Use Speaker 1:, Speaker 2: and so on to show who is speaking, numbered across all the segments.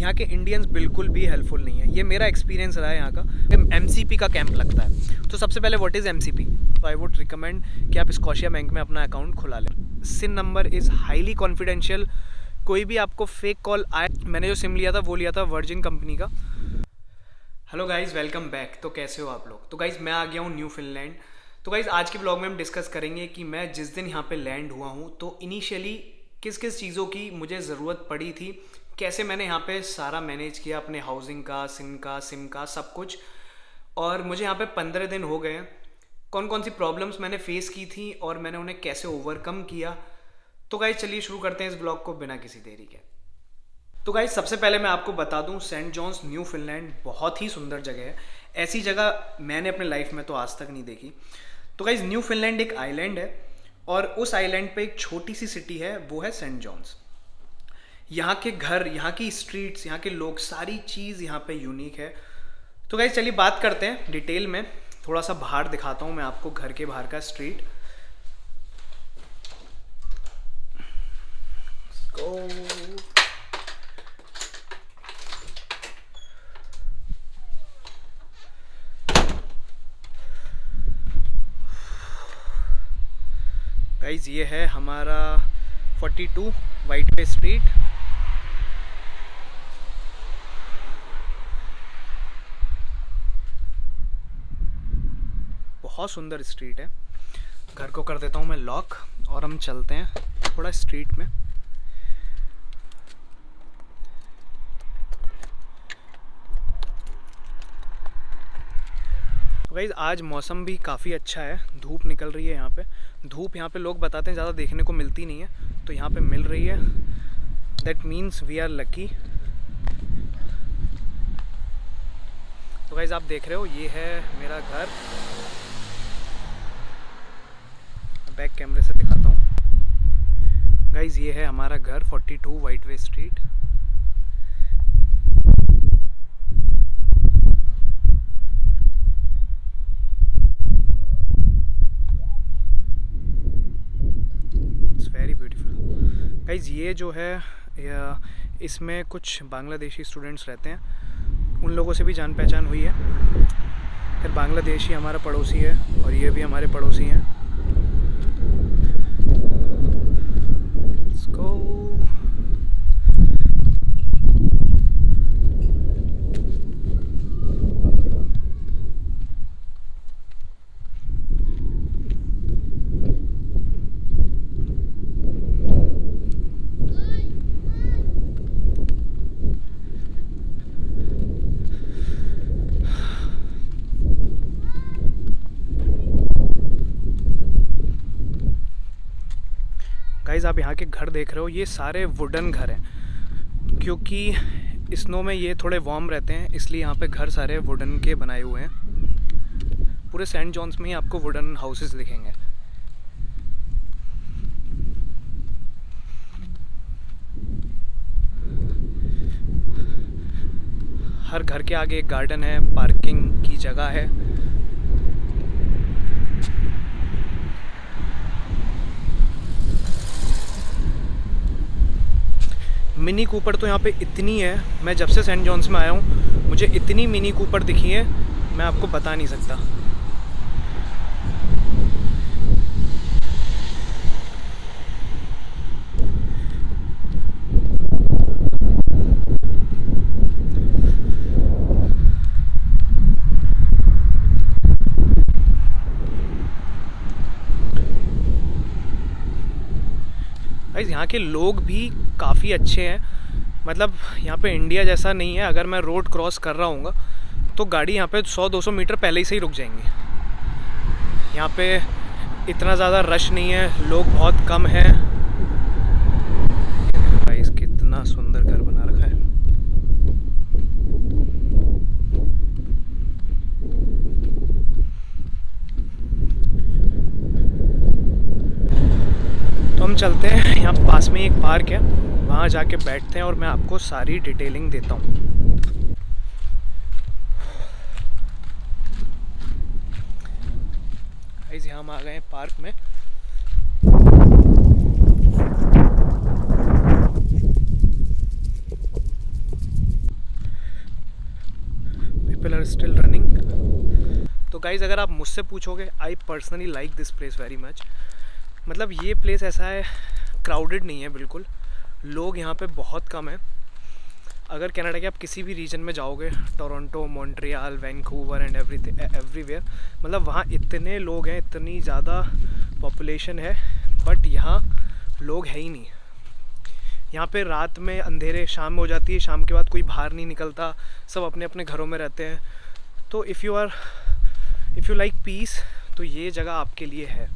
Speaker 1: यहाँ के इंडियंस बिल्कुल भी हेल्पफुल नहीं है। ये मेरा एक्सपीरियंस रहा है यहाँ का। एमसीपी का कैंप लगता है। तो सबसे पहले व्हाट इज़ एमसीपी? तो आई वुड रिकमेंड कि आप स्कॉशिया बैंक में अपना अकाउंट खुला लें। SIM number is highly confidential. कोई भी आपको फेक कॉल आए, मैंने जो सिम लिया था वो लिया था वर्जिन कंपनी का। Hello guys, welcome back. तो कैसे हो आप लोग? तो गाइज़ मैं आ गया हूँ न्यू फिनलैंड। तो गाइज़ आज के ब्लॉग में हम डिस्कस करेंगे कि मैं जिस दिन यहाँ पे लैंड हुआ हूँ तो इनिशियली किस किस चीज़ों की मुझे ज़रूरत पड़ी थी, कैसे मैंने यहाँ पे सारा मैनेज किया, अपने हाउसिंग का, सिम का सब कुछ। और मुझे यहाँ पे 15 दिन हो गए हैं। कौन कौन सी प्रॉब्लम्स मैंने फेस की थी और मैंने उन्हें कैसे ओवरकम किया। तो गाइज़ चलिए शुरू करते हैं इस ब्लॉग को बिना किसी देरी के। तो गाइज सबसे पहले मैं आपको बता दूं, सेंट जॉन्स न्यू फिनलैंड बहुत ही सुंदर जगह है। ऐसी जगह मैंने अपने लाइफ में तो आज तक नहीं देखी। तो गाइज न्यू फिनलैंड एक आइलैंड है और उस आइलैंड पे एक छोटी सी सिटी है, वो है सेंट जॉन्स। यहाँ के घर, यहाँ की स्ट्रीट्स, यहाँ के लोग, सारी चीज़ यहाँ पे यूनिक है। तो गाइज चलिए बात करते हैं डिटेल में। थोड़ा सा बाहर दिखाता हूँ मैं आपको, घर के बाहर का स्ट्रीट। गाइज ये है हमारा 42 वाइट वे स्ट्रीट। बहुत सुंदर स्ट्रीट है। घर को कर देता हूँ मैं लॉक और हम चलते हैं थोड़ा स्ट्रीट में। तो गाइज आज मौसम भी काफ़ी अच्छा है, धूप निकल रही है यहाँ पे। धूप यहाँ पे लोग बताते हैं ज़्यादा देखने को मिलती नहीं है, तो यहाँ पे मिल रही है। That means we are lucky. तो गाइज आप देख रहे हो, ये है मेरा घर। बैक कैमरे से दिखाता हूँ। गाइज ये है हमारा घर, 42 वाइट वे स्ट्रीट। गाइज़ ये जो है, इसमें कुछ बांग्लादेशी स्टूडेंट्स रहते हैं, उन लोगों से भी जान पहचान हुई है। फिर बांग्लादेशी हमारा पड़ोसी है और ये भी हमारे पड़ोसी हैं। Let's go। गाइज आप यहाँ के घर देख रहे हो, ये सारे वुडन घर हैं, क्योंकि स्नो में ये थोड़े वार्म रहते हैं, इसलिए यहाँ पे घर सारे वुडन के बनाए हुए हैं। पूरे सेंट जॉन्स में ही आपको वुडन हाउसेस दिखेंगे। हर घर के आगे एक गार्डन है, पार्किंग की जगह है। मिनी कूपर तो यहाँ पे इतनी है, मैं जब से सेंट जॉन्स में आया हूँ मुझे इतनी मिनी कूपर दिखी है, मैं आपको बता नहीं सकता। गाइस यहाँ के लोग भी काफ़ी अच्छे हैं। मतलब यहाँ पे इंडिया जैसा नहीं है, अगर मैं रोड क्रॉस कर रहा हूँगा तो गाड़ी यहाँ पे 100-200 मीटर पहले ही से ही रुक जाएंगे। यहाँ पे इतना ज़्यादा रश नहीं है, लोग बहुत कम हैं। गाइस कितना सुंदर घर बना रखा है। तो हम चलते हैं, यहाँ पास में एक पार्क है, वहाँ जाके बैठते हैं और मैं आपको सारी डिटेलिंग देता हूँ। गाइस यहाँ हम आ गए हैं पार्क में। गाइज़ अगर आप मुझसे पूछोगे, I personally like this place very much. मतलब ये प्लेस ऐसा है, क्राउडेड नहीं है बिल्कुल, लोग यहाँ पे बहुत कम है। अगर कनाडा के आप किसी भी रीजन में जाओगे, Toronto, Montreal, Vancouver and everywhere, मतलब वहाँ इतने लोग हैं, इतनी ज़्यादा पॉपुलेशन है, बट यहाँ लोग है ही नहीं। यहाँ पे रात में अंधेरे, शाम हो जाती है, शाम के बाद कोई बाहर नहीं निकलता, सब अपने अपने घरों में रहते हैं। तो इफ़ यू लाइक पीस, तो ये जगह आपके लिए है।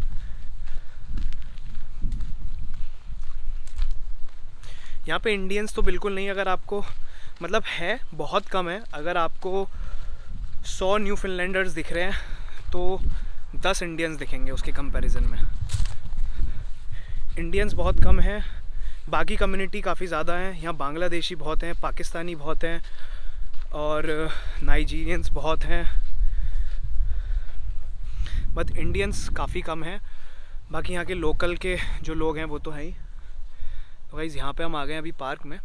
Speaker 1: यहाँ पे इंडियंस तो बिल्कुल नहीं, अगर आपको मतलब है बहुत कम है। अगर आपको 100 न्यू फिनलैंडर्स दिख रहे हैं तो 10 इंडियंस दिखेंगे उसके कंपैरिजन में। इंडियंस बहुत कम हैं, बाकी कम्युनिटी काफ़ी ज़्यादा हैं। यहाँ बांग्लादेशी बहुत हैं, पाकिस्तानी बहुत हैं और नाइजीरियंस बहुत हैं, बट इंडियंस काफ़ी कम हैं। बाकी यहाँ के लोकल के जो लोग हैं वो तो हैं ही। तो गाइस यहाँ पे हम आ गए अभी पार्क में।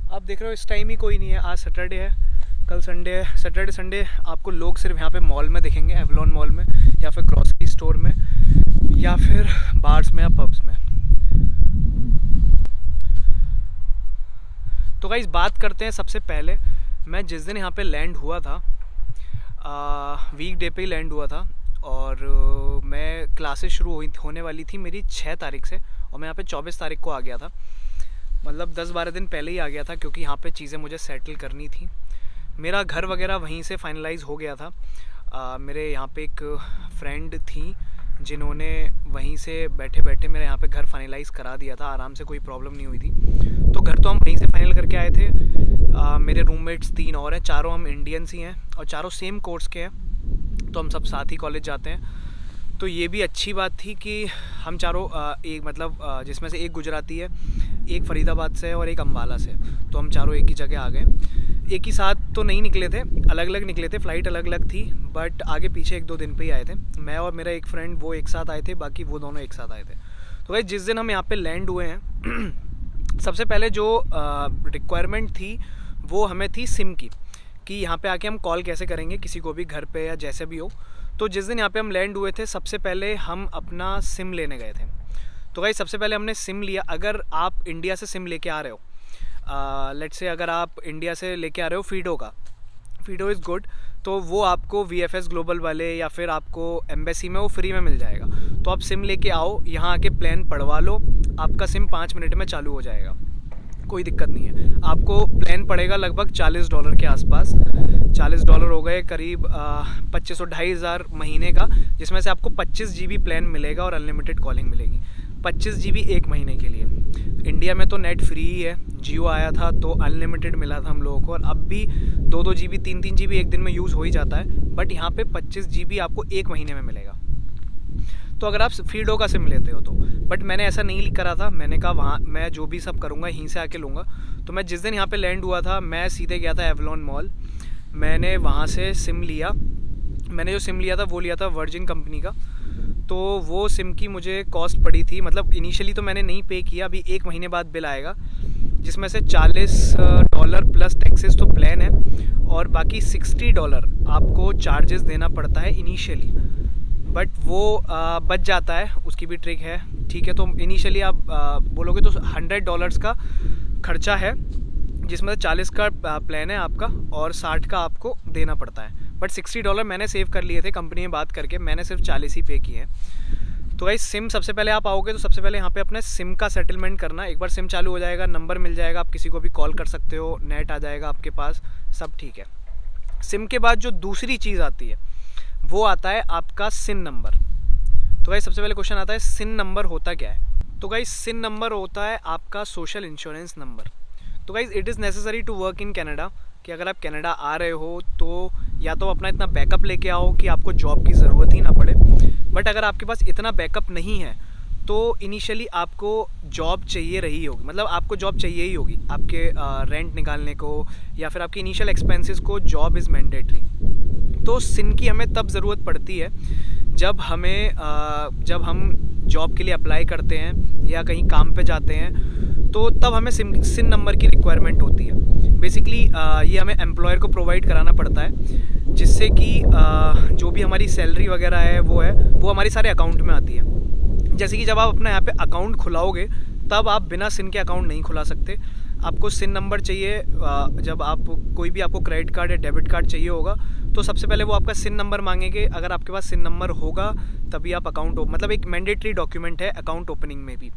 Speaker 1: आप देख रहे हो इस टाइम ही कोई नहीं है। आज सैटरडे है, कल संडे है। सैटरडे संडे आपको लोग सिर्फ यहाँ पे मॉल में दिखेंगे, एवलॉन मॉल में या फिर ग्रॉसरी स्टोर में या फिर बार्स में या पब्स में। तो गाइस बात करते हैं सबसे पहले, मैं जिस दिन यहाँ पे लैंड हुआ था, वीक डे पे ही लैंड हुआ था और मैं क्लासेस शुरू होने वाली थी मेरी 6 तारीख से, और मैं यहाँ पे 24 तारीख को आ गया था। मतलब 10-12 दिन पहले ही आ गया था, क्योंकि यहाँ पे चीज़ें मुझे सेटल करनी थी। मेरा घर वगैरह वहीं से फाइनलाइज हो गया था। मेरे यहाँ पे एक फ्रेंड थी जिन्होंने वहीं से बैठे बैठे मेरे यहाँ पे घर फाइनलाइज़ करा दिया था, आराम से, कोई प्रॉब्लम नहीं हुई थी। तो घर तो हम वहीं से फाइनल करके आए थे। मेरे रूममेट्स 3 और हैं, चारों हम इंडियंस ही हैं और चारों सेम कोर्स के हैं, तो हम सब साथ ही कॉलेज जाते हैं। तो ये भी अच्छी बात थी कि हम चारों एक मतलब जिसमें से एक गुजराती है, एक फरीदाबाद से और एक अम्बाला से, तो हम चारों एक ही जगह आ गए। एक ही साथ तो नहीं निकले थे, अलग अलग निकले थे, फ़्लाइट अलग अलग थी, बट आगे पीछे 1-2 दिन पे ही आए थे। मैं और मेरा एक फ्रेंड वो एक साथ आए थे, बाकी वो दोनों एक साथ आए थे। तो भाई जिस दिन हम यहाँ पे लैंड हुए हैं सबसे पहले जो रिक्वायरमेंट थी वो हमें थी सिम की, कि यहाँ पे आके हम कॉल कैसे करेंगे किसी को भी घर पे या जैसे भी हो। तो जिस दिन यहाँ पे हम लैंड हुए थे सबसे पहले हम अपना सिम लेने गए थे। तो भाई सबसे पहले हमने सिम लिया। अगर आप इंडिया से सिम लेके आ रहे हो, लेट्स से अगर आप इंडिया से लेके आ रहे हो फीडो का, फीडो इज़ गुड, तो वो आपको VFS ग्लोबल वाले या फिर आपको एम्बेसी में वो फ्री में मिल जाएगा। तो आप सिम लेके आओ, यहाँ आके प्लान पढ़वा लो, आपका सिम 5 मिनट में चालू हो जाएगा, कोई दिक्कत नहीं है। आपको प्लान पड़ेगा लगभग $40 के आसपास। $40 हो गए करीब 2500-2500 महीने का, जिसमें से आपको 25 GB प्लान मिलेगा और अनलिमिटेड कॉलिंग मिलेगी। 25 GB 1 महीने के लिए। इंडिया में तो नेट फ्री ही है, जियो आया था तो अनलिमिटेड मिला था हम लोगों को, और अब भी 2-2 GB 3-3 GB एक दिन में यूज़ हो ही जाता है, बट यहाँ पे 25 GB आपको 1 महीने में मिलेगा। तो अगर आप फीडो का सिम लेते हो तो, बट मैंने ऐसा नहीं करा था। मैंने कहा वहाँ मैं जो भी सब करूँगा यहीं से आके लूँगा। तो मैं जिस दिन यहाँ पे लैंड हुआ था मैं सीधे गया था एवलॉन मॉल, मैंने वहाँ से सिम लिया। मैंने जो सिम लिया था वो लिया था वर्जिन कंपनी का। तो वो सिम की मुझे कॉस्ट पड़ी थी, मतलब इनिशियली तो मैंने नहीं पे किया, अभी 1 महीने बाद बिल आएगा, जिसमें से $40 प्लस टैक्सेस तो प्लान है, और बाकी $60 आपको चार्जेस देना पड़ता है इनिशियली, बट वो बच जाता है, उसकी भी ट्रिक है। ठीक है, तो इनिशियली आप बोलोगे तो $100 का खर्चा है, जिसमें 40 का प्लान है आपका और 60 का आपको देना पड़ता है, बट $60 मैंने सेव कर लिए थे कंपनी में बात करके, मैंने सिर्फ 40 ही पे किए हैं। तो गाइस सिम सबसे पहले आप आओगे तो सबसे पहले यहाँ पे अपने सिम का सेटलमेंट करना। एक बार सिम चालू हो जाएगा, नंबर मिल जाएगा, आप किसी को भी कॉल कर सकते हो, नेट आ जाएगा आपके पास, सब ठीक है। सिम के बाद जो दूसरी चीज़ आती है वो आता है आपका सिन नंबर। तो गाइस सबसे पहले क्वेश्चन आता है सिन नंबर होता क्या है। तो गाइस सिन नंबर होता है आपका सोशल इंश्योरेंस नंबर। तो guys it is necessary to work in Canada, कि अगर आप कनाडा आ रहे हो तो या तो अपना इतना बैकअप लेके आओ कि आपको जॉब की ज़रूरत ही ना पड़े, बट अगर आपके पास इतना बैकअप नहीं है तो इनिशियली आपको जॉब चाहिए रही होगी, मतलब आपको जॉब चाहिए ही होगी आपके रेंट निकालने को या फिर आपके इनिशियल एक्सपेंसेस को, जॉब इज़ मैंडेटरी। तो सिन की हमें तब ज़रूरत पड़ती है जब जब हम जॉब के लिए अप्लाई करते हैं या कहीं काम पे जाते हैं, तो तब हमें सिन नंबर की रिक्वायरमेंट होती है। बेसिकली ये हमें एम्प्लॉयर को प्रोवाइड कराना पड़ता है, जिससे कि जो भी हमारी सैलरी वगैरह है वो हमारे सारे अकाउंट में आती है। जैसे कि जब आप अपना यहाँ पे अकाउंट खुलाओगे तब आप बिना सिन के अकाउंट नहीं खुला सकते। आपको सिन नंबर चाहिए। जब आप कोई भी आपको क्रेडिट कार्ड या डेबिट कार्ड चाहिए होगा तो सबसे पहले वो आपका सिन नंबर मांगेंगे। अगर आपके पास सिन नंबर होगा तभी आप अकाउंट मतलब एक मैंडेटरी डॉक्यूमेंट है अकाउंट ओपनिंग में भी।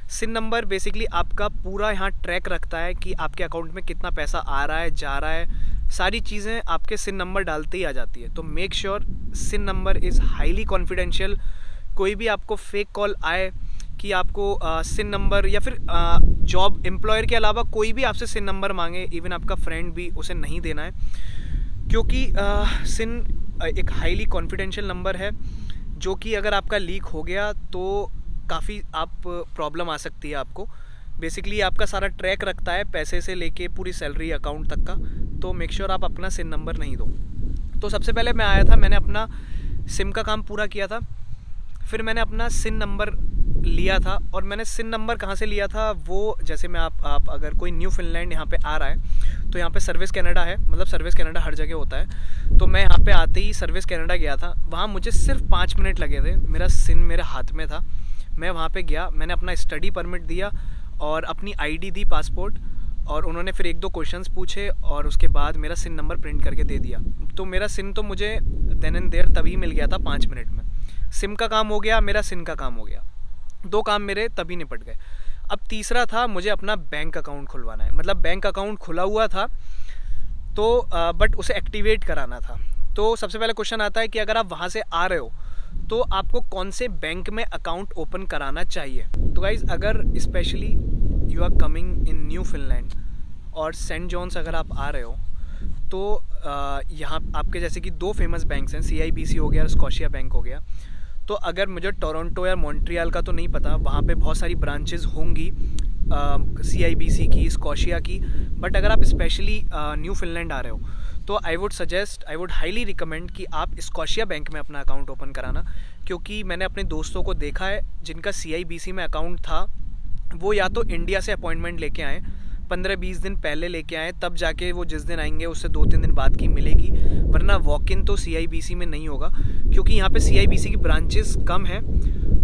Speaker 1: सिन नंबर बेसिकली आपका पूरा यहाँ ट्रैक रखता है कि आपके अकाउंट में कितना पैसा आ रहा है, जा रहा है, सारी चीज़ें आपके सिन नंबर डालते ही आ जाती है। तो make sure SIN number is highly confidential. कोई भी आपको फेक कॉल आए कि आपको सिन नंबर या फिर जॉब एम्प्लॉयर के अलावा कोई भी आपसे सिन नंबर मांगे, इवन आपका फ्रेंड भी, उसे नहीं देना है, क्योंकि सिन एक हाईली कॉन्फिडेंशियल नंबर है जो कि अगर आपका लीक हो गया तो काफ़ी प्रॉब्लम आ सकती है आपको। बेसिकली आपका सारा ट्रैक रखता है पैसे से लेके पूरी सैलरी अकाउंट तक का। तो मेक श्योर आप अपना सिन नंबर नहीं दो। तो सबसे पहले मैं आया था, मैंने अपना सिम का काम पूरा किया था, फिर मैंने अपना सिन नंबर लिया था। और मैंने सिन नंबर कहाँ से लिया था, वो जैसे मैं आप अगर कोई न्यू फिनलैंड यहाँ पे आ रहा है तो यहाँ पे सर्विस कनाडा है, मतलब सर्विस कनाडा हर जगह होता है। तो मैं यहाँ पे आते ही सर्विस कनाडा गया था। वहाँ मुझे सिर्फ 5 मिनट लगे थे, मेरा सिन मेरे हाथ में था। मैं वहाँ पे गया, मैंने अपना स्टडी परमिट दिया और अपनी आईडी दी, पासपोर्ट, और उन्होंने फिर 1-2 क्वेश्चंस पूछे और उसके बाद मेरा सिन नंबर प्रिंट करके दे दिया। तो मेरा सिन तो मुझे देन एंड देयर तभी मिल गया था 5 मिनट में। सिम का काम हो गया, मेरा सिन का काम हो गया, 2 काम मेरे तभी निपट गए। अब तीसरा था, मुझे अपना बैंक अकाउंट खुलवाना है। मतलब बैंक अकाउंट खुला हुआ था तो बट उसे एक्टिवेट कराना था। तो सबसे पहले क्वेश्चन आता है कि अगर आप वहाँ से आ रहे हो तो आपको कौन से बैंक में अकाउंट ओपन कराना चाहिए। तो गाइज़, अगर specially you are coming in Newfoundland और सेंट जॉन्स अगर आप आ रहे हो तो यहाँ आपके जैसे कि 2 फेमस बैंक्स हैं, CIBC हो गया और स्कॉशिया बैंक हो गया। तो अगर मुझे टोरंटो या मॉन्ट्रियल का तो नहीं पता, वहाँ पे बहुत सारी ब्रांचेस होंगी CIBC की, स्कॉशिया की। बट अगर आप स्पेशली न्यू फिनलैंड आ रहे हो तो आई वुड हाईली रिकमेंड कि आप स्कॉशिया बैंक में अपना अकाउंट ओपन कराना। क्योंकि मैंने अपने दोस्तों को देखा है जिनका CIBC में अकाउंट था, वो या तो इंडिया से अपॉइंटमेंट लेके आए, 15-20 दिन पहले लेके आए, तब जाके वो जिस दिन आएंगे उससे 2-3 दिन बाद की मिलेगी, वरना वॉक इन तो CIBC में नहीं होगा। क्योंकि यहाँ पे CIBC की ब्रांचेस कम हैं।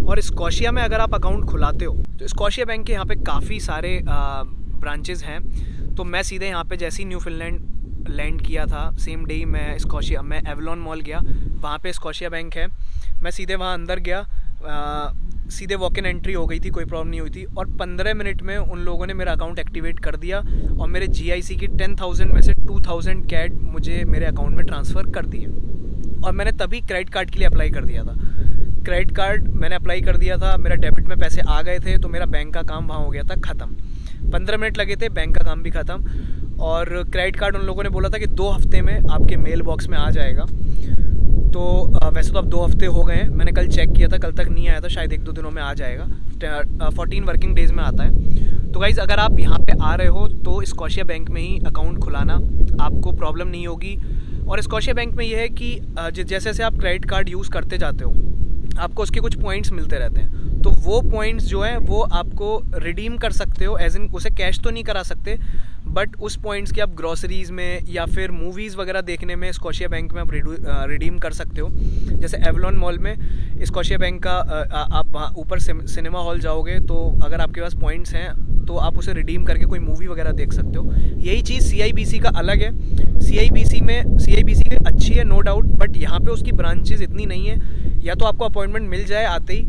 Speaker 1: और स्कॉशिया में अगर आप अकाउंट खुलाते हो तो स्कॉशिया बैंक के यहाँ पे काफ़ी सारे ब्रांचेस हैं। तो मैं सीधे यहाँ पे जैसे ही न्यू फिनलैंड लैंड किया था, सेम डे ही मैं एवलॉन मॉल गया, वहाँ पे स्कॉशिया बैंक है। मैं सीधे वहाँ अंदर गया, सीधे वॉक इन एंट्री हो गई थी, कोई प्रॉब्लम नहीं हुई थी। और 15 मिनट में उन लोगों ने मेरा अकाउंट एक्टिवेट कर दिया और मेरे GIC की 10,000 में से 2,000 कैड मुझे मेरे अकाउंट में ट्रांसफ़र कर दिए। और मैंने तभी क्रेडिट कार्ड के लिए अप्लाई कर दिया था। क्रेडिट कार्ड मैंने अप्लाई कर दिया था, मेरा डेबिट में पैसे आ गए थे, तो मेरा बैंक का काम वहाँ हो गया था ख़त्म। 15 मिनट लगे थे, बैंक का काम भी ख़त्म। और क्रेडिट कार्ड उन लोगों ने बोला था कि 2 हफ्ते में आपके मेल बॉक्स में आ जाएगा। तो वैसे तो अब 2 हफ्ते हो गए हैं, मैंने कल चेक किया था, कल तक नहीं आया था, शायद 1-2 दिनों में आ जाएगा। 14 वर्किंग डेज़ में आता है। तो गाइज़, अगर आप यहाँ पे आ रहे हो तो स्कॉशिया बैंक में ही अकाउंट खुलाना, आपको प्रॉब्लम नहीं होगी। और स्कॉशिया बैंक में ये है कि जैसे जैसे आप क्रेडिट कार्ड यूज़ करते जाते हो, आपको उसके कुछ पॉइंट्स मिलते रहते हैं। तो वो पॉइंट्स जो है वो आपको रिडीम कर सकते हो, एज इन उसे कैश तो नहीं करा सकते, बट उस पॉइंट्स की आप ग्रॉसरीज़ में या फिर मूवीज़ वगैरह देखने में स्कॉशिया बैंक में आप रिडीम कर सकते हो। जैसे एवलॉन मॉल में स्कॉशिया बैंक का आप वहाँ ऊपर सिनेमा हॉल जाओगे तो अगर आपके पास पॉइंट्स हैं तो आप उसे रिडीम करके कोई मूवी वगैरह देख सकते हो। यही चीज़ CIBC का अलग है। CIBC अच्छी है नो डाउट, बट यहाँ पे उसकी ब्रांचेज इतनी नहीं है। या तो आपको अपॉइंटमेंट मिल जाए आते ही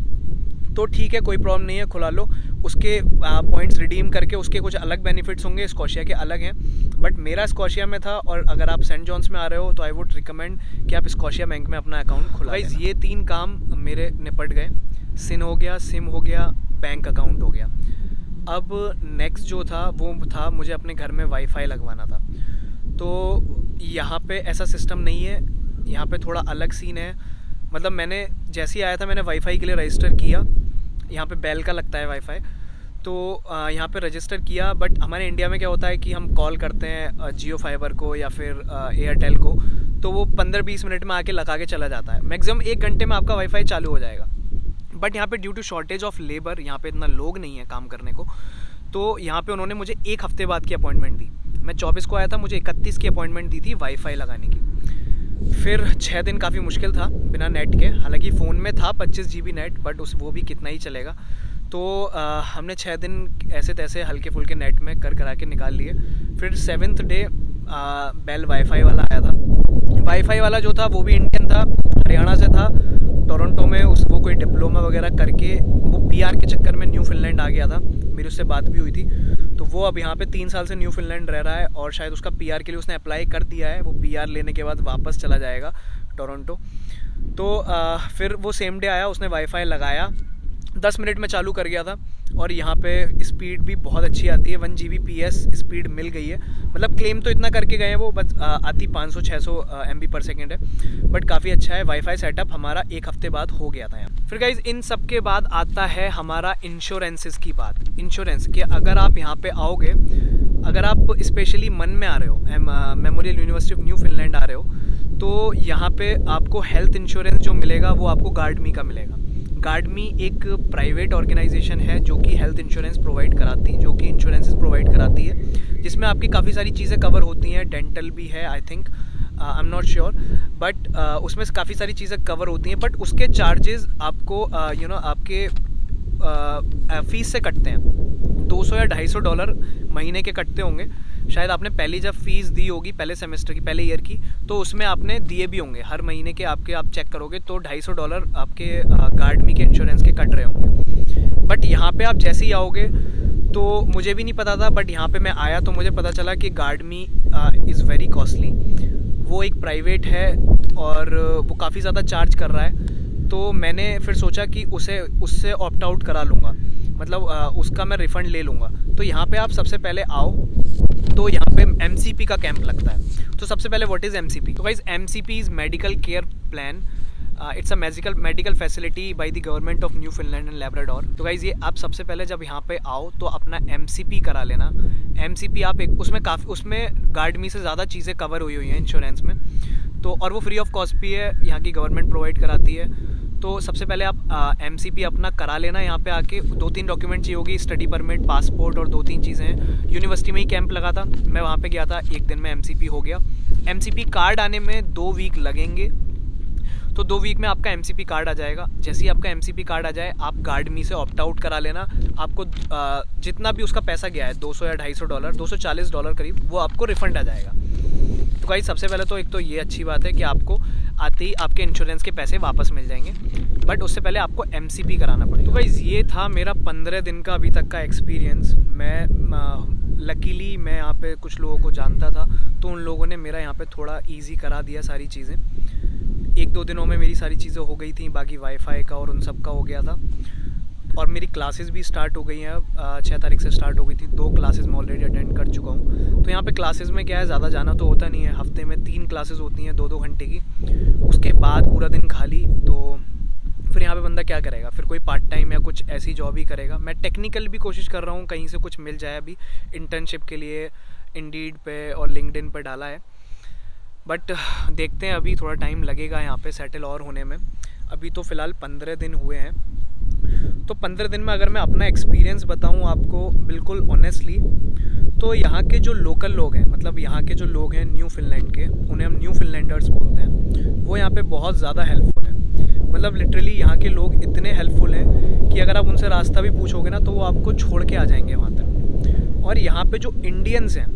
Speaker 1: तो ठीक है, कोई प्रॉब्लम नहीं है, खुला लो, उसके पॉइंट्स रिडीम करके उसके कुछ अलग बेनिफिट्स होंगे, स्कॉशिया के अलग हैं। बट मेरा स्कॉशिया में था, और अगर आप सेंट जॉन्स में आ रहे हो तो आई वुड रिकमेंड कि आप स्कॉशिया बैंक में अपना अकाउंट खुला। गाइस, ये 3 काम मेरे निपट गए, सिन हो गया, सिम हो गया, बैंक अकाउंट हो गया। अब नेक्स्ट जो था वो था मुझे अपने घर में वाईफाई लगवाना था। तो यहाँ पे ऐसा सिस्टम नहीं है, यहाँ पे थोड़ा अलग सीन है। मतलब मैंने जैसे ही आया था मैंने वाईफाई के लिए रजिस्टर किया, यहाँ पे बेल का लगता है वाईफाई, तो यहाँ पे रजिस्टर किया। बट हमारे इंडिया में क्या होता है कि हम कॉल करते हैं जियो फाइबर को या फिर एयरटेल को, तो वो 15-20 मिनट में आके लगा के चला जाता है। मैक्सिमम 1 घंटे में आपका वाईफाई चालू हो जाएगा। बट यहाँ पे due to shortage of labour, यहाँ पे इतना लोग नहीं है काम करने को, तो यहाँ पे उन्होंने मुझे 1 हफ्ते बाद की अपॉइंटमेंट दी। मैं 24 को आया था, मुझे 31 की अपॉइंटमेंट दी थी वाईफाई लगाने की। फिर 6 दिन काफ़ी मुश्किल था बिना नेट के, हालांकि फ़ोन में था 25 GB नेट, बट वो भी कितना ही चलेगा। तो हमने 6 दिन ऐसे तैसे हल्के फुल्के नेट में करा के निकाल लिए। फिर 7th डे बेल वाईफाई वाला आया था। वाईफाई वाला जो था वो भी इंडियन था, हरियाणा से था, टोरंटो में वो कोई डिप्लोमा वगैरह करके वो पीआर के चक्कर में न्यू फिनलैंड आ गया था। मेरी उससे बात भी हुई थी, तो वो अब यहाँ पे 3 साल से न्यू फिनलैंड रह रहा है और शायद उसका पीआर के लिए उसने अप्लाई कर दिया है। वो पीआर लेने के बाद वापस चला जाएगा टोरंटो। तो फिर वो सेम डे आया, उसने वाईफाई लगाया, 10 मिनट में चालू कर गया था और यहाँ पे स्पीड भी बहुत अच्छी आती है, 1 Gbps स्पीड मिल गई है। मतलब क्लेम तो इतना करके गए हैं वो, बस आती 500-600 MB/s है, बट काफ़ी अच्छा है। वाईफाई सेटअप हमारा 1 हफ्ते बाद हो गया था यहाँ। फिर गाइज इन सब के बाद आता है हमारा इंश्योरेंसेस की बात। इंश्योरेंस कि अगर आप यहाँ पे आओगे, अगर आप स्पेशली मन में आ रहे हो, Memorial University of New Finland आ रहे हो, तो यहाँ पे आपको हेल्थ इंश्योरेंस जो मिलेगा वो आपको गार्डमी का मिलेगा। गार्डमी एक प्राइवेट ऑर्गेनाइजेशन है जो कि हेल्थ इंश्योरेंस प्रोवाइड कराती है, जो कि इंश्योरेंसेस प्रोवाइड कराती है, जिसमें आपकी काफ़ी सारी चीज़ें कवर होती हैं। डेंटल भी है I think, I am not sure, but उसमें काफ़ी सारी चीज़ें कवर होती हैं, बट उसके चार्जेस आपको आपके फ़ीस से कटते हैं। 200 या $250 महीने के कटते होंगे। शायद आपने पहली जब फ़ीस दी होगी पहले सेमेस्टर की, पहले ईयर की, तो उसमें आपने दिए भी होंगे। हर महीने के आप चेक करोगे तो $250 आपके गार्डमी के इंश्योरेंस के कट रहे होंगे। बट यहाँ पे आप जैसे ही आओगे, तो मुझे भी नहीं पता था, बट यहाँ पे मैं आया तो मुझे पता चला कि गार्डमी इज़ वेरी कॉस्टली। वो एक प्राइवेट है और वो काफ़ी ज़्यादा चार्ज कर रहा है। तो मैंने फिर सोचा कि उससे ऑप्ट आउट करा लूँगा, मतलब उसका मैं रिफ़ंड ले लूँगा। तो यहाँ पे आप सबसे पहले आओ तो यहाँ पे MCP का कैंप लगता है। तो सबसे पहले व्हाट इज़ MCP? तो guys MCP is medical care plan, it's a medical facility by the government of New Finland and Labrador. तो गाइस ये आप सबसे पहले जब यहाँ पे आओ तो अपना MCP करा लेना। MCP आप उसमें गार्डमी से ज़्यादा चीज़ें कवर हुई हैं इंश्योरेंस में, तो और वो फ्री ऑफ कॉस्ट भी है, यहाँ की गवर्नमेंट प्रोवाइड कराती है। तो सबसे पहले आप MCP अपना करा लेना। यहाँ पे आके 2-3 डॉक्यूमेंट चाहिए होगी, स्टडी परमिट, पासपोर्ट और 2-3 चीज़ें हैं। यूनिवर्सिटी में ही कैंप लगा था, मैं वहाँ पे गया था, 1 दिन में MCP हो गया। MCP कार्ड आने में 2 वीक लगेंगे, तो 2 वीक में आपका MCP कार्ड आ जाएगा। जैसे ही आपका MCP कार्ड आ जाए, आप गार्डमी से ऑप्ट आउट करा लेना। आपको जितना भी उसका पैसा गया है, $200 या $250, $240 करीब, वो आपको रिफ़ंड आ जाएगा। तो गाइस सबसे पहले तो एक तो ये अच्छी बात है कि आपको आते ही आपके इंश्योरेंस के पैसे वापस मिल जाएंगे, बट उससे पहले आपको MCP कराना पड़ेगा। तो गाइस ये था मेरा 15 दिन का अभी तक का एक्सपीरियंस। लकीली मैं यहाँ पे कुछ लोगों को जानता था, तो उन लोगों ने मेरा यहाँ पे थोड़ा ईजी करा दिया सारी चीज़ें। 1-2 दिनों में मेरी सारी चीज़ें हो गई थी, बाकी वाईफाई का और उन सब का हो गया था। और मेरी क्लासेस भी स्टार्ट हो गई हैं अब, 6 तारीख से स्टार्ट हो गई थी। 2 क्लासेस मैं ऑलरेडी अटेंड कर चुका हूँ। तो यहाँ पे क्लासेस में क्या है, ज़्यादा जाना तो होता नहीं है। हफ्ते में 3 क्लासेस होती हैं 2-2 घंटे की, उसके बाद पूरा दिन खाली। तो फिर यहाँ पे बंदा क्या करेगा, फिर कोई पार्ट टाइम या कुछ ऐसी जॉब ही करेगा। मैं टेक्निकल भी कोशिश कर रहा हूँ कहीं से कुछ मिल जाए। अभी इंटर्नशिप के लिए इंडीड पे और लिंक्डइन पे डाला है, बट देखते हैं, अभी थोड़ा टाइम लगेगा यहाँ पे सेटल और होने में। अभी तो फ़िलहाल 15 दिन हुए हैं। तो 15 दिन में अगर मैं अपना एक्सपीरियंस बताऊं आपको बिल्कुल ऑनेस्टली, तो यहाँ के जो लोकल लोग हैं, मतलब यहाँ के जो लोग हैं न्यू फिनलैंड के, उन्हें हम न्यू फिनलैंडर्स बोलते हैं, वो यहाँ पे बहुत ज़्यादा हेल्पफुल हैं। मतलब लिटरली यहाँ के लोग इतने हेल्पफुल हैं कि अगर आप उनसे रास्ता भी पूछोगे ना, तो वो आपको छोड़ के आ जाएंगे वहाँ तक। और यहाँ पे जो इंडियंस हैं,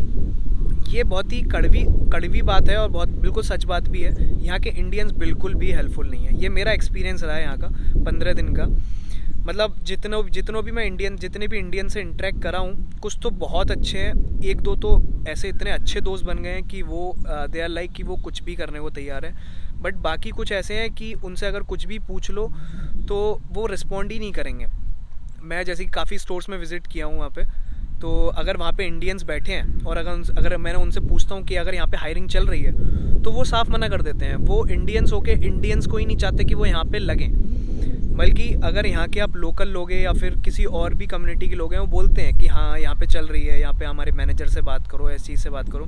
Speaker 1: ये बहुत ही कड़वी बात है और बहुत बिल्कुल सच बात भी है, यहाँ के इंडियंस बिल्कुल भी हेल्पफुल नहीं है। ये मेरा एक्सपीरियंस रहा है यहाँ का 15 दिन का। मतलब जितनों भी जितने भी इंडियन से इंटरेक्ट करा हूँ, कुछ तो बहुत अच्छे हैं, 1-2 तो ऐसे इतने अच्छे दोस्त बन गए हैं कि वो दे आर लाइक कि वो कुछ भी करने को तैयार है। बट बाकी कुछ ऐसे हैं कि उनसे अगर कुछ भी पूछ लो तो वो रिस्पॉन्ड ही नहीं करेंगे। मैं जैसे कि काफ़ी स्टोर्स में विज़िट किया हूँ वहाँ पे, तो अगर वहाँ पे इंडियंस बैठे हैं और अगर मैंने उनसे पूछता हूँ कि अगर यहाँ पे हायरिंग चल रही है, तो वो साफ मना कर देते हैं। वो इंडियंस होके इंडियंस को ही नहीं चाहते कि वो यहाँ पे लगें, बल्कि अगर यहाँ के आप लोकल लोग हैं या फिर किसी और भी कम्युनिटी के लोग हैं, वो बोलते हैं कि हाँ यहाँ पे चल रही है, यहाँ पे हमारे मैनेजर से बात करो, ऐसी चीज़ से बात करो।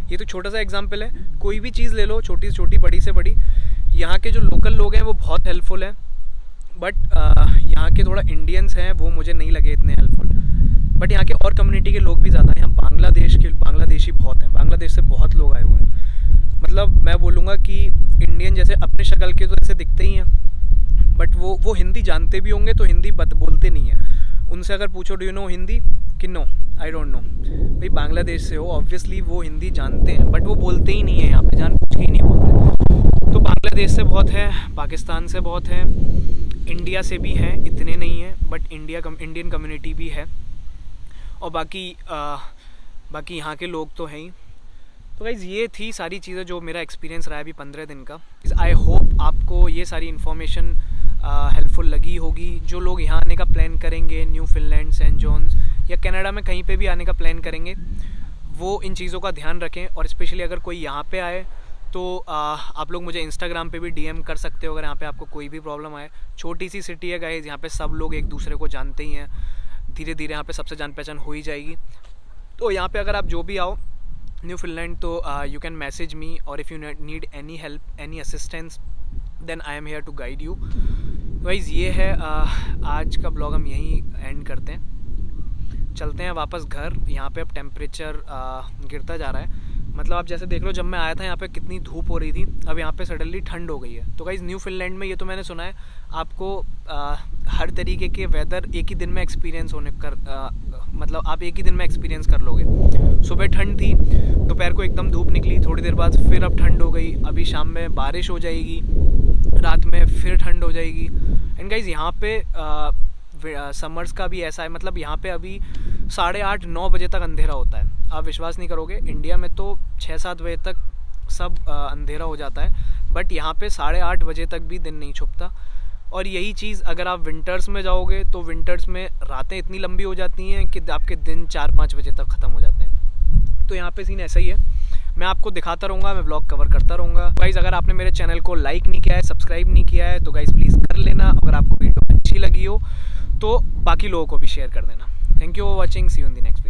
Speaker 1: ये तो छोटा सा एग्जांपल है, कोई भी चीज़ ले लो, छोटी से छोटी, बड़ी से बड़ी, यहाँ के जो लोकल लोग हैं वो बहुत हेल्पफुल हैं। बट यहाँ के थोड़ा इंडियंस हैं, वो मुझे नहीं लगे इतने हेल्पफुल। बट यहाँ के और कम्युनिटी के लोग भी ज़्यादा हैं। यहाँ बांग्लादेशी बहुत हैं, बांग्लादेश से बहुत लोग आए हुए हैं। मतलब मैं बोलूँगा कि इंडियन जैसे अपने शक्ल के तो ऐसे दिखते ही हैं, बट वो हिंदी जानते भी होंगे तो हिंदी बोलते नहीं हैं। उनसे अगर पूछो डू यू नो हिंदी, कि नो आई डोंट नो। भाई बांग्लादेश से हो, ऑब्वियसली वो हिंदी जानते हैं बट वो बोलते ही नहीं है, यहाँ पे जानबूझ के ही नहीं बोलते। तो बांग्लादेश से बहुत है, पाकिस्तान से बहुत है, इंडिया से भी हैं, इतने नहीं हैं बट इंडियन कम्युनिटी भी है, और बाकी यहाँ के लोग तो हैं ही। तो गाइज़ ये थी सारी चीज़ें जो मेरा एक्सपीरियंस रहा है अभी 15 दिन का। आई होप आपको ये सारी इन्फॉर्मेशन हेल्पफुल लगी होगी। जो लोग यहाँ आने का प्लान करेंगे, न्यूफीलैंड, सेंट जॉन्स या कनाडा में कहीं पे भी आने का प्लान करेंगे, वो इन चीज़ों का ध्यान रखें। और स्पेशली अगर कोई यहाँ पे आए तो आप लोग मुझे इंस्टाग्राम पे भी डीएम कर सकते हो अगर यहाँ पे आपको कोई भी प्रॉब्लम आए। छोटी सी सिटी है गाइज़, यहाँ पे सब लोग एक दूसरे को जानते ही हैं, धीरे धीरे यहाँ पे सबसे जान पहचान हो ही जाएगी। तो यहाँ पे अगर आप जो भी आओ न्यूफीलैंड तो यू कैन मैसेज मी, और if you need any help, any assistance, then I am here to guide you. वाइज ये है आज का ब्लॉग, हम यहीं एंड करते हैं, चलते हैं वापस घर। यहाँ पे अब टेम्परेचर गिरता जा रहा है। मतलब आप जैसे देख लो, जब मैं आया था यहाँ पे कितनी धूप हो रही थी, अब यहाँ पे सडनली ठंड हो गई है। तो गाइज न्यूफीलैंड में ये तो मैंने सुना है आपको हर तरीके के वेदर एक ही दिन में एक्सपीरियंस मतलब आप एक ही दिन में एक्सपीरियंस कर लोगे। सुबह ठंड थी, दोपहर को एकदम धूप निकली, थोड़ी देर बाद फिर अब ठंड हो गई, अभी शाम में बारिश हो जाएगी, रात में फिर ठंड हो जाएगी। एंड गाइज यहाँ पे समर्स का भी ऐसा है, मतलब यहाँ पे अभी 8:30-9 बजे तक अंधेरा होता है। आप विश्वास नहीं करोगे, इंडिया में तो 6-7 बजे तक सब अंधेरा हो जाता है, बट यहाँ पे 8:30 बजे तक भी दिन नहीं छुपता। और यही चीज़ अगर आप विंटर्स में जाओगे तो विंटर्स में रातें इतनी लंबी हो जाती हैं कि आपके दिन 4-5 बजे तक ख़त्म हो जाते हैं। तो यहाँ पे सीन ऐसा ही है। मैं आपको दिखाता रहूँगा, मैं ब्लॉग कवर करता रहूँगा। गाइज़ अगर आपने मेरे चैनल को लाइक नहीं किया है, सब्सक्राइब नहीं किया है, तो गाइज़ प्लीज़ कर लेना। अगर आपको वीडियो अच्छी लगी हो तो बाकी लोगों को भी शेयर कर देना। Thank you for watching, see you in the next video.